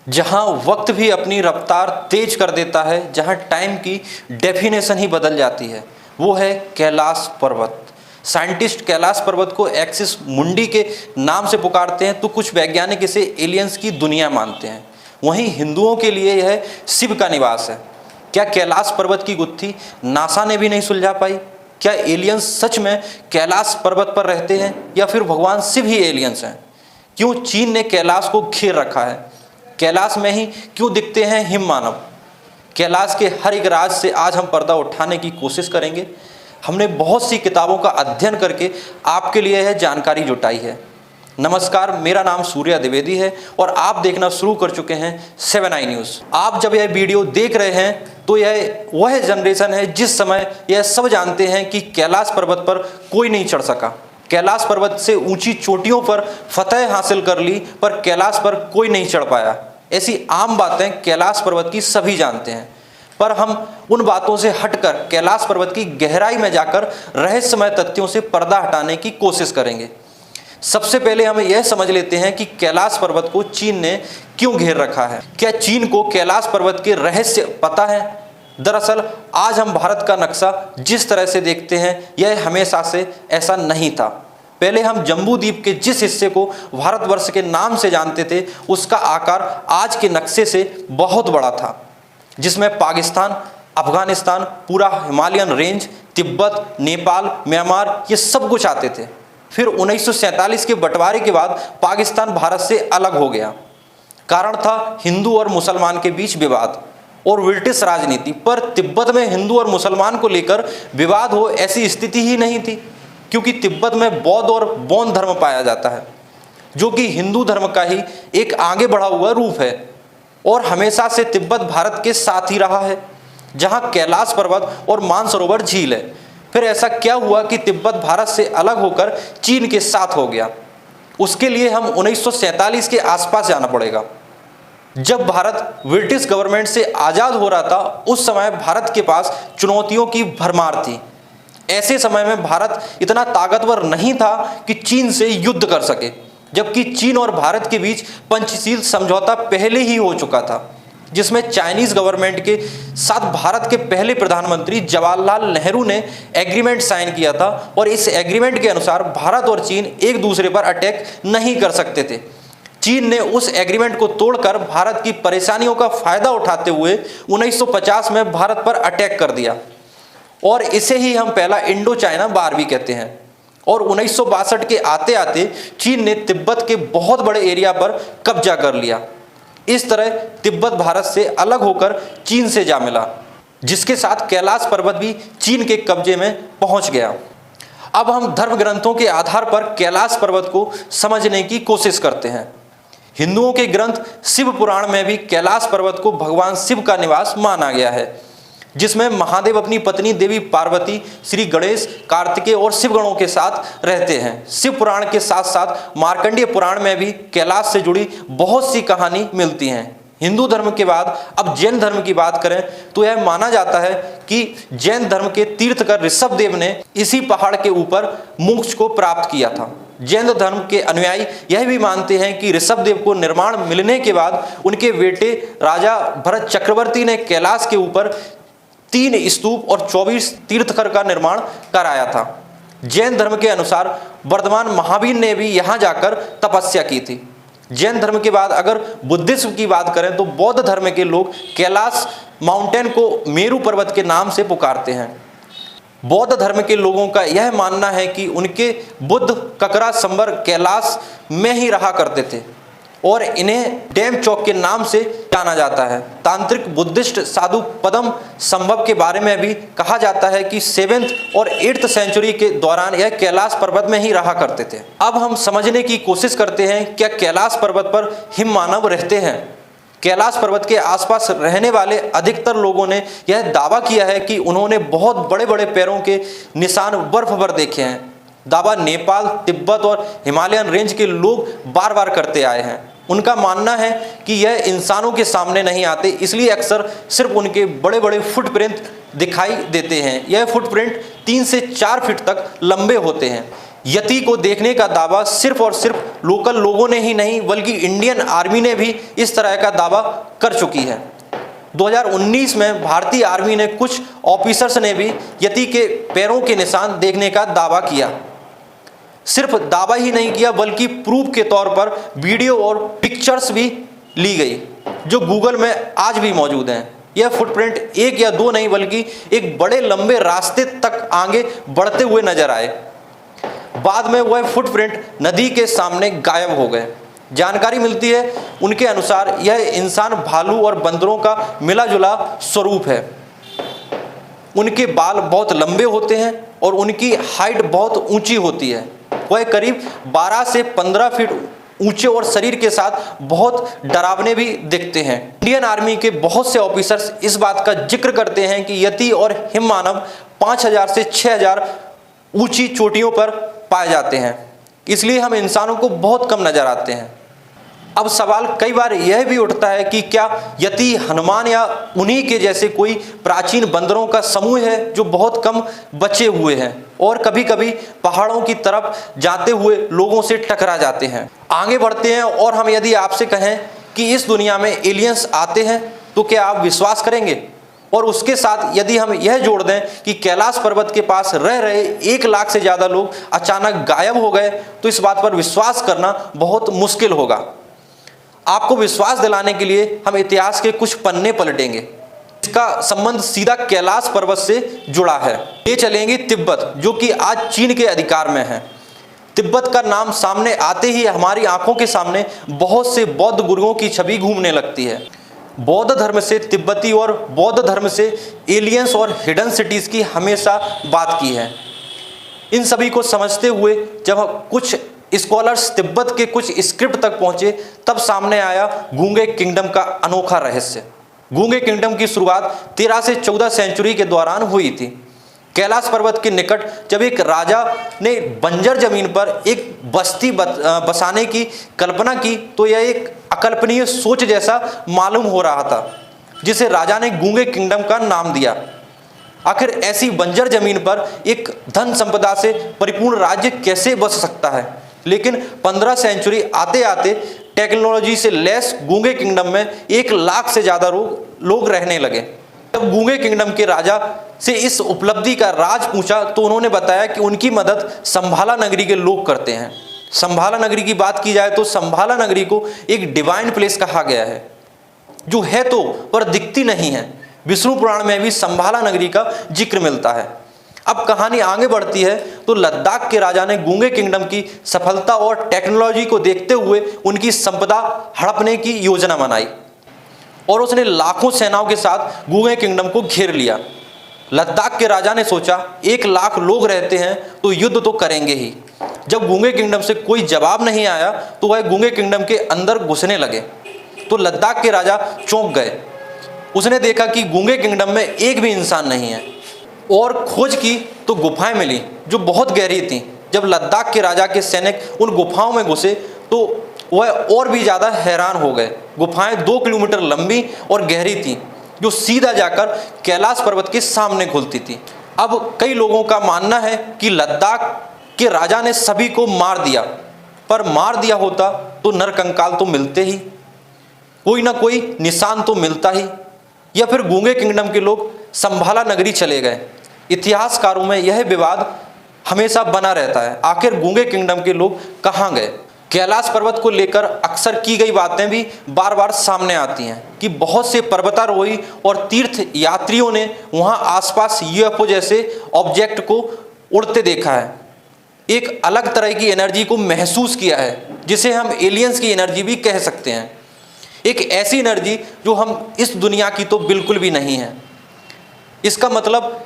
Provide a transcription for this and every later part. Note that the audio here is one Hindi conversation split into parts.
जहां वक्त भी अपनी रफ्तार तेज कर देता है, जहां टाइम की डेफिनेशन ही बदल जाती है, वो है कैलाश पर्वत। साइंटिस्ट कैलाश पर्वत को एक्सिस मुंडी के नाम से पुकारते हैं, तो कुछ वैज्ञानिक इसे एलियंस की दुनिया मानते हैं। वहीं हिंदुओं के लिए यह शिव का निवास है। क्या कैलाश पर्वत की गुत्थी नासा ने भी नहीं सुलझा पाई? क्या एलियंस सच में कैलाश पर्वत पर रहते हैं या फिर भगवान शिव ही एलियंस हैं? क्यों चीन ने कैलाश को घेर रखा है? कैलाश में ही क्यों दिखते हैं हिम मानव? कैलाश के हर एक राज से आज हम पर्दा उठाने की कोशिश करेंगे। हमने बहुत सी किताबों का अध्ययन करके आपके लिए यह जानकारी जुटाई है। नमस्कार, मेरा नाम सूर्या द्विवेदी है और आप देखना शुरू कर चुके हैं 7i न्यूज़। आप जब यह वीडियो देख रहे हैं तो यह वह जनरेशन है जिस समय यह सब जानते हैं कि कैलाश पर्वत पर कोई नहीं चढ़ सका। कैलाश पर्वत से ऊंची चोटियों पर फतह हासिल कर ली, पर कैलाश पर कोई नहीं चढ़ पाया। ऐसी आम बातें कैलाश पर्वत की सभी जानते हैं, पर हम उन बातों से हटकर कैलाश पर्वत की गहराई में जाकर रहस्यमय तथ्यों से पर्दा हटाने की कोशिश करेंगे। सबसे पहले हम यह समझ लेते हैं कि कैलाश पर्वत को चीन ने क्यों घेर रखा है। क्या चीन को कैलाश पर्वत के रहस्य पता है? दरअसल आज हम भारत का नक्शा जिस तरह से देखते हैं, यह हमेशा से ऐसा नहीं था। पहले हम जम्बू द्वीप के जिस हिस्से को भारतवर्ष के नाम से जानते थे, उसका आकार आज के नक्शे से बहुत बड़ा था, जिसमें पाकिस्तान, अफगानिस्तान, पूरा Himalayan range, Tibet, Nepal, Myanmar, ये सब कुछ आते थे। फिर 1947 के बंटवारे के बाद पाकिस्तान भारत से अलग हो गया। कारण था हिंदू और मुसलमान के बीच विवाद और ब्रिटिश राजनीति। पर तिब्बत में हिंदू और मुसलमान को लेकर विवाद हो ऐसी स्थिति ही नहीं थी, क्योंकि तिब्बत में बौद्ध और बौद्ध धर्म पाया जाता है, जो कि हिंदू धर्म का ही एक आगे बढ़ा हुआ रूप है और हमेशा से तिब्बत भारत के साथ ही रहा है, जहां कैलाश पर्वत और मानसरोवर झील है। फिर ऐसा क्या हुआ कि तिब्बत भारत से अलग होकर चीन के साथ हो गया? उसके लिए हम 1947 के आसपास जाना पड़ेगा। जब भारत ब्रिटिश गवर्नमेंट से आज़ाद हो रहा था, उस समय भारत के पास चुनौतियों की भरमार थी। ऐसे समय में भारत इतना ताकतवर नहीं था कि चीन से युद्ध कर सके, जबकि चीन और भारत के बीच पंचशील समझौता पहले ही हो चुका था, जिसमें चाइनीज गवर्नमेंट के साथ भारत के पहले प्रधानमंत्री जवाहरलाल नेहरू ने एग्रीमेंट साइन किया था। और इस एग्रीमेंट के अनुसार भारत और चीन एक दूसरे पर अटैक नहीं कर सकते थे। चीन ने उस एग्रीमेंट को तोड़कर भारत की परेशानियों का फायदा उठाते हुए 1950 में भारत पर अटैक कर दिया, और इसे ही हम पहला इंडो चाइना वार भी कहते हैं। और 1962 के आते आते चीन ने तिब्बत के बहुत बड़े एरिया पर कब्जा कर लिया। इस तरह तिब्बत भारत से अलग होकर चीन से जा मिला, जिसके साथ कैलाश पर्वत भी चीन के कब्जे में पहुंच गया। अब हम धर्म ग्रंथों के आधार पर कैलाश पर्वत को समझने की कोशिश करते हैं। हिंदुओं के ग्रंथ शिव पुराण में भी कैलाश पर्वत को भगवान शिव का निवास माना गया है, जिसमें महादेव अपनी पत्नी देवी पार्वती, श्री गणेश, कार्तिकेय और शिवगणों के साथ रहते हैं। शिव पुराण के साथ साथ मार्कंडेय पुराण में भी कैलाश से जुड़ी बहुत सी कहानी मिलती हैं। हिंदू धर्म के बाद अब जैन धर्म की बात करें तो यह माना जाता है कि जैन धर्म के तीर्थकर ऋषभदेव ने इसी पहाड़ के ऊपर मोक्ष को प्राप्त किया था। जैन धर्म के अनुयायी यह भी मानते हैं कि ऋषभदेव को निर्माण मिलने के बाद उनके बेटे राजा भरत चक्रवर्ती ने कैलाश के ऊपर 3 स्तूप और 24 तीर्थकर का निर्माण कराया था। जैन धर्म के अनुसार वर्धमान महावीर ने भी यहाँ जाकर तपस्या की थी। जैन धर्म के बाद अगर बुद्धिज्म की बात करें तो बौद्ध धर्म के लोग कैलाश माउंटेन को मेरू पर्वत के नाम से पुकारते हैं। बौद्ध धर्म के लोगों का यह मानना है कि उनके बुद्ध ककरा संबर कैलाश में ही रहा करते थे और इन्हें डैम चौक के नाम से जाना जाता है। तांत्रिक बुद्धिस्ट साधु पद्म संभव के बारे में भी कहा जाता है कि 7th और 8th सेंचुरी के दौरान यह कैलाश पर्वत में ही रहा करते थे। अब हम समझने की कोशिश करते हैं, क्या कैलाश पर्वत पर हिम मानव रहते हैं? कैलाश पर्वत के आसपास रहने वाले अधिकतर लोगों ने यह दावा किया है कि उन्होंने बहुत बड़े बड़े पैरों के निशान बर्फ पर देखे हैं। दावा नेपाल, तिब्बत और हिमालयन रेंज के लोग बार बार करते आए हैं। उनका मानना है कि यह इंसानों के सामने नहीं आते, इसलिए अक्सर सिर्फ उनके बड़े बड़े फुटप्रिंट दिखाई देते हैं। यह फुटप्रिंट 3 से 4 फीट तक लंबे होते हैं। यति को देखने का दावा सिर्फ और सिर्फ लोकल लोगों ने ही नहीं बल्कि इंडियन आर्मी ने भी इस तरह का दावा कर चुकी है। 2019 में भारतीय आर्मी ने कुछ ऑफिसर्स ने भी यति के पैरों के निशान देखने का दावा किया। सिर्फ दावा ही नहीं किया बल्कि प्रूफ के तौर पर वीडियो और पिक्चर्स भी ली गई जो गूगल में आज भी मौजूद हैं। यह फुटप्रिंट एक या दो नहीं बल्कि एक बड़े लंबे रास्ते तक आगे बढ़ते हुए नजर आए। बाद में वह फुटप्रिंट नदी के सामने गायब हो गए। जानकारी मिलती है उनके अनुसार यह इंसान, भालू और बंदरों का मिला जुला स्वरूप है। उनके बाल बहुत लंबे होते हैं और उनकी हाइट बहुत ऊंची होती है। वह करीब 12 से 15 फीट ऊंचे और शरीर के साथ बहुत डरावने भी दिखते हैं। इंडियन आर्मी के बहुत से ऑफिसर्स इस बात का जिक्र करते हैं कि यति और हिम मानव 5000 से 6000 ऊंची चोटियों पर पाए जाते हैं, इसलिए हम इंसानों को बहुत कम नजर आते हैं। अब सवाल कई बार यह भी उठता है कि क्या यति हनुमान या उन्हीं के जैसे कोई प्राचीन बंदरों का समूह है जो बहुत कम बचे हुए हैं और कभी कभी पहाड़ों की तरफ जाते हुए लोगों से टकरा जाते हैं। आगे बढ़ते हैं और हम यदि आपसे कहें कि इस दुनिया में एलियंस आते हैं तो क्या आप विश्वास करेंगे? और उसके साथ यदि हम यह जोड़ दें कि कैलाश पर्वत के पास रह रहे 1 लाख से ज़्यादा लोग अचानक गायब हो गए तो इस बात पर विश्वास करना बहुत मुश्किल होगा। आपको विश्वास दिलाने के लिए हम इतिहास के कुछ पन्ने पलटेंगे। इसका संबंध सीधा कैलाश पर्वत से जुड़ा है। ये चलेंगे तिब्बत, जो कि आज चीन के अधिकार में है। तिब्बत का नाम सामने आते ही हमारी आंखों के सामने बहुत से बौद्ध गुरुओं की छवि घूमने लगती है। बौद्ध धर्म से तिब्बती और बौद्ध धर्म से एलियंस और हिडन सिटीज की हमेशा बात की है। इन सभी को समझते हुए जब कुछ स्कॉलर्स तिब्बत के कुछ स्क्रिप्ट तक पहुंचे तब सामने आया गूंगे किंगडम का अनोखा रहस्य। गूंगे किंगडम की शुरुआत 13 से 14 सेंचुरी के दौरान हुई थी। कैलाश पर्वत के निकट जब एक राजा ने बंजर जमीन पर एक बस्ती बसाने की कल्पना की तो यह एक अकल्पनीय सोच जैसा मालूम हो रहा था, जिसे राजा ने गूंगे किंगडम का नाम दिया। आखिर ऐसी बंजर जमीन पर एक धन संपदा से परिपूर्ण राज्य कैसे बस सकता है? लेकिन 15 सेंचुरी आते आते टेक्नोलॉजी से लैस गूंगे किंगडम में 1 लाख से ज़्यादा लोग रहने लगे। जब गूंगे किंगडम के राजा से इस उपलब्धि का राज पूछा तो उन्होंने बताया कि उनकी मदद संभाला नगरी के लोग करते हैं। संभाला नगरी की बात की जाए तो संभाला नगरी को एक डिवाइन प्लेस कहा गया है, जो है तो पर दिखती नहीं है। विष्णु पुराण में भी संभाला नगरी का जिक्र मिलता है। अब कहानी आगे बढ़ती है तो लद्दाख के राजा ने गूंगे किंगडम की सफलता और टेक्नोलॉजी को देखते हुए उनकी संपदा हड़पने की योजना बनाई और उसने लाखों सेनाओं के साथ गूंगे किंगडम को घेर लिया। लद्दाख के राजा ने सोचा 1 लाख लोग रहते हैं तो युद्ध तो करेंगे ही। जब गूंगे किंगडम से कोई जवाब नहीं आया तो वह गूंगे किंगडम के अंदर घुसने लगे तो लद्दाख के राजा चौंक गए। उसने देखा कि गूंगे किंगडम में एक भी इंसान नहीं है और खोज की तो गुफाएं मिली जो बहुत गहरी थीं। जब लद्दाख के राजा के सैनिक उन गुफाओं में घुसे तो वह और भी ज़्यादा हैरान हो गए। गुफाएं 2 किलोमीटर लंबी और गहरी थीं जो सीधा जाकर कैलाश पर्वत के सामने खुलती थी। अब कई लोगों का मानना है कि लद्दाख के राजा ने सभी को मार दिया, पर मार दिया होता तो नरकंकाल तो मिलते ही, कोई ना कोई निशान तो मिलता ही, या फिर गूंगे किंगडम के लोग संभाला नगरी चले गए। इतिहासकारों में यह विवाद हमेशा बना रहता है, आखिर गूंगे किंगडम के लोग कहाँ गए। कैलाश पर्वत को लेकर अक्सर की गई बातें भी बार बार सामने आती हैं कि बहुत से पर्वतारोही और तीर्थ यात्रियों ने वहां आसपास यूएफओ जैसे ऑब्जेक्ट को उड़ते देखा है। एक अलग तरह की एनर्जी को महसूस किया है जिसे हम एलियंस की एनर्जी भी कह सकते हैं। एक ऐसी एनर्जी जो हम इस दुनिया की तो बिल्कुल भी नहीं है। इसका मतलब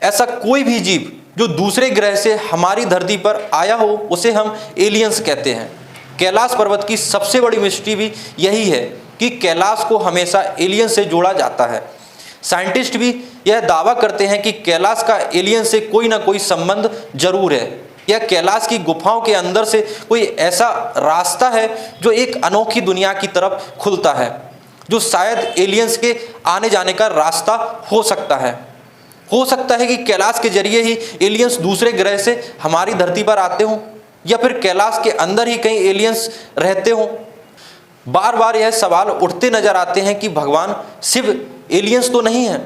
ऐसा कोई भी जीव जो दूसरे ग्रह से हमारी धरती पर आया हो उसे हम एलियंस कहते हैं। कैलाश पर्वत की सबसे बड़ी मिस्ट्री भी यही है कि कैलाश को हमेशा एलियन से जोड़ा जाता है। साइंटिस्ट भी यह दावा करते हैं कि कैलाश का एलियन से कोई ना कोई संबंध जरूर है। यह कैलाश की गुफाओं के अंदर से कोई ऐसा रास्ता है जो एक अनोखी दुनिया की तरफ खुलता है, जो शायद एलियंस के आने जाने का रास्ता हो सकता है। हो सकता है कि कैलाश के जरिए ही एलियंस दूसरे ग्रह से हमारी धरती पर आते हों, या फिर कैलाश के अंदर ही कहीं एलियंस रहते हों। बार बार यह सवाल उठते नजर आते हैं कि भगवान शिव एलियंस तो नहीं है,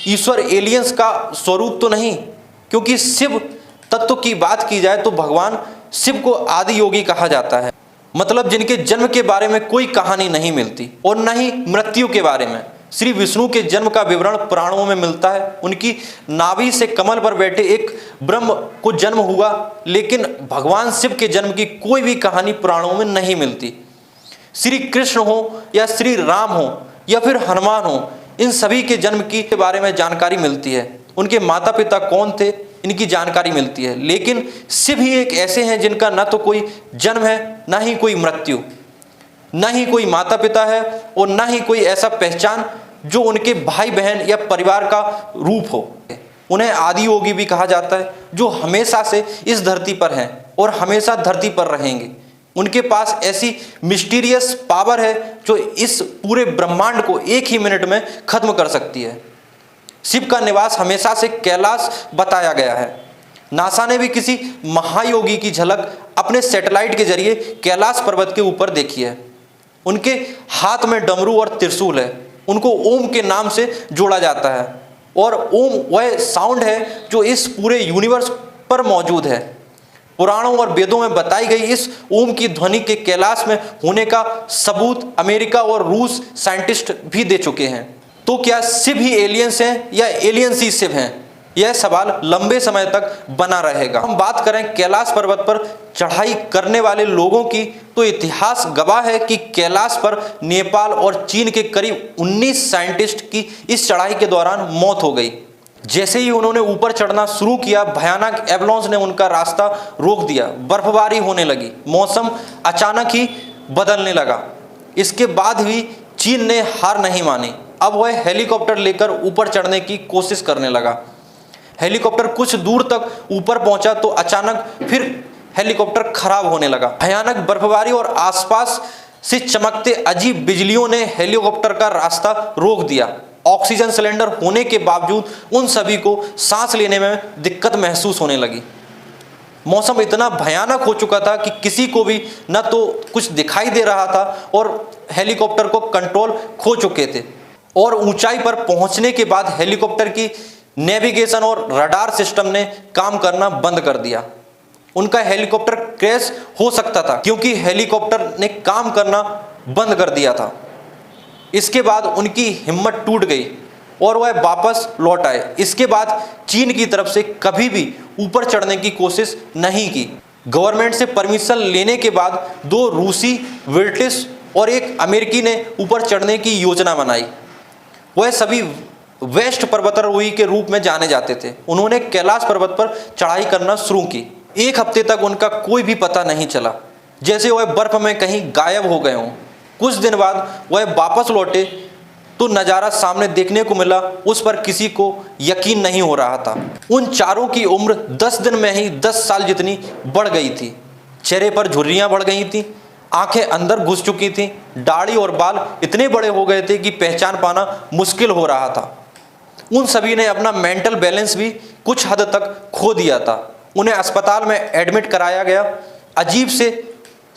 ईश्वर एलियंस का स्वरूप तो नहीं, क्योंकि शिव तत्व की बात की जाए तो भगवान शिव को आदि योगी कहा जाता है, मतलब जिनके जन्म के बारे में कोई कहानी नहीं मिलती और न ही मृत्यु के बारे में। श्री विष्णु के जन्म का विवरण पुराणों में मिलता है, उनकी नाभि से कमल पर बैठे एक ब्रह्म को जन्म हुआ, लेकिन भगवान शिव के जन्म की कोई भी कहानी पुराणों में नहीं मिलती। श्री कृष्ण हो या श्री राम हो या फिर हनुमान हो, इन सभी के जन्म के बारे में जानकारी मिलती है, उनके माता पिता कौन थे इनकी जानकारी मिलती है, लेकिन शिव ही एक ऐसे हैं जिनका न तो कोई जन्म है, न ही कोई मृत्यु, न ही कोई माता पिता है और न ही कोई ऐसा पहचान जो उनके भाई बहन या परिवार का रूप हो। उन्हें आदि योगी भी कहा जाता है, जो हमेशा से इस धरती पर हैं और हमेशा धरती पर रहेंगे। उनके पास ऐसी मिस्टीरियस पावर है जो इस पूरे ब्रह्मांड को एक ही मिनट में खत्म कर सकती है। शिव का निवास हमेशा से कैलाश बताया गया है। नासा ने भी किसी महायोगी की झलक अपने सैटेलाइट के जरिए कैलाश पर्वत के ऊपर देखी है। उनके हाथ में डमरू और त्रिशूल है, उनको ओम के नाम से जोड़ा जाता है और ओम वह साउंड है जो इस पूरे यूनिवर्स पर मौजूद है। पुराणों और वेदों में बताई गई इस ओम की ध्वनि के कैलाश में होने का सबूत अमेरिका और रूस साइंटिस्ट भी दे चुके हैं। तो क्या शिव ही एलियंस हैं या एलियंस ही शिव हैं? यह सवाल लंबे समय तक बना रहेगा। हम बात करें कैलाश पर्वत पर चढ़ाई करने वाले लोगों की, तो इतिहास गवाह है कि कैलाश पर नेपाल और चीन के करीब 19 साइंटिस्ट की इस चढ़ाई के दौरान मौत हो गई। जैसे ही उन्होंने ऊपर चढ़ना शुरू किया, भयानक एवलांच ने उनका रास्ता रोक दिया, बर्फबारी होने लगी, मौसम अचानक ही बदलने लगा। इसके बाद भी चीन ने हार नहीं मानी। अब वह हेलीकॉप्टर लेकर ऊपर चढ़ने की कोशिश करने लगा। हेलीकॉप्टर कुछ दूर तक ऊपर पहुंचा तो अचानक फिर हेलीकॉप्टर खराब होने लगा। भयानक बर्फबारी और आसपास से चमकते अजीब बिजलियों ने हेलीकॉप्टर का रास्ता रोक दिया। ऑक्सीजन सिलेंडर होने के बावजूद उन सभी को सांस लेने में दिक्कत महसूस होने लगी। मौसम इतना भयानक हो चुका था कि किसी को भी न तो कुछ दिखाई दे रहा था और हेलीकॉप्टर को कंट्रोल खो चुके थे। और ऊंचाई पर पहुंचने के बाद हेलीकॉप्टर की नेविगेशन और रडार सिस्टम ने काम करना बंद कर दिया। उनका हेलीकॉप्टर क्रैश हो सकता था क्योंकि हेलीकॉप्टर ने काम करना बंद कर दिया था। इसके बाद उनकी हिम्मत टूट गई और वह वापस लौट आए। इसके बाद चीन की तरफ से कभी भी ऊपर चढ़ने की कोशिश नहीं की। गवर्नमेंट से परमिशन लेने के बाद 2 रूसी, ब्रिटिश और एक अमेरिकी ने ऊपर चढ़ने की योजना बनाई। वह सभी वेस्ट पर्वतारोही के रूप में जाने जाते थे। उन्होंने कैलाश पर्वत पर चढ़ाई करना शुरू की। 1 हफ्ते तक उनका कोई भी पता नहीं चला, जैसे वह बर्फ में कहीं गायब हो गए हों। कुछ दिन बाद वह वापस लौटे तो नज़ारा सामने देखने को मिला, उस पर किसी को यकीन नहीं हो रहा था। उन चारों की उम्र 10 दिन में ही 10 साल जितनी बढ़ गई थी। चेहरे पर झुर्रियाँ बढ़ गई थीं, आंखें अंदर घुस चुकी थीं, दाढ़ी और बाल इतने बड़े हो गए थे कि पहचान पाना मुश्किल हो रहा था। उन सभी ने अपना मेंटल बैलेंस भी कुछ हद तक खो दिया था। उन्हें अस्पताल में एडमिट कराया गया। अजीब से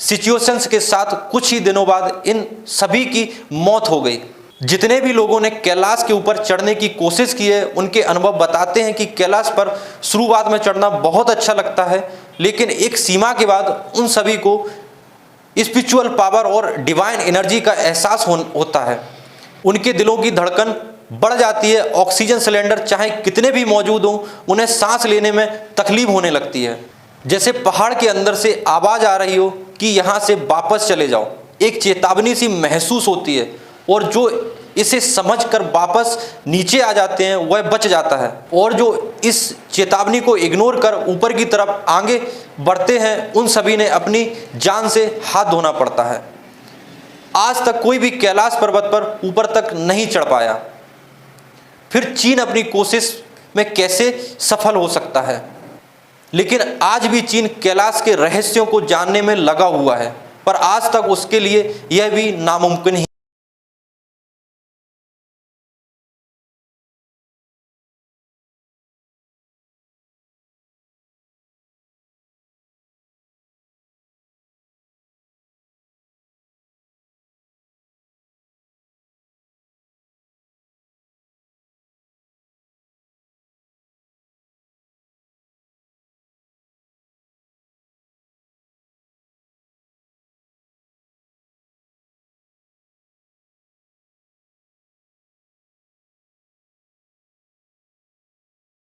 सिचुएशंस के साथ कुछ ही दिनों बाद इन सभी की मौत हो गई। जितने भी लोगों ने कैलाश के ऊपर चढ़ने की कोशिश की है, उनके अनुभव बताते हैं कि कैलाश पर शुरुआत में चढ़ना बहुत अच्छा लगता है, लेकिन एक सीमा के बाद उन सभी को स्पिरिचुअल पावर और डिवाइन एनर्जी का एहसास होता है। उनके दिलों की धड़कन बढ़ जाती है। ऑक्सीजन सिलेंडर चाहे कितने भी मौजूद हों, उन्हें सांस लेने में तकलीफ होने लगती है, जैसे पहाड़ के अंदर से आवाज़ आ रही हो कि यहाँ से वापस चले जाओ। एक चेतावनी सी महसूस होती है और जो इसे समझकर वापस नीचे आ जाते हैं वह बच जाता है, और जो इस चेतावनी को इग्नोर कर ऊपर की तरफ आगे बढ़ते हैं उन सभी ने अपनी जान से हाथ धोना पड़ता है। आज तक कोई भी कैलाश पर्वत पर ऊपर तक नहीं चढ़ पाया, फिर चीन अपनी कोशिश में कैसे सफल हो सकता है? लेकिन आज भी चीन कैलाश के रहस्यों को जानने में लगा हुआ है, पर आज तक उसके लिए यह भी नामुमकिन ही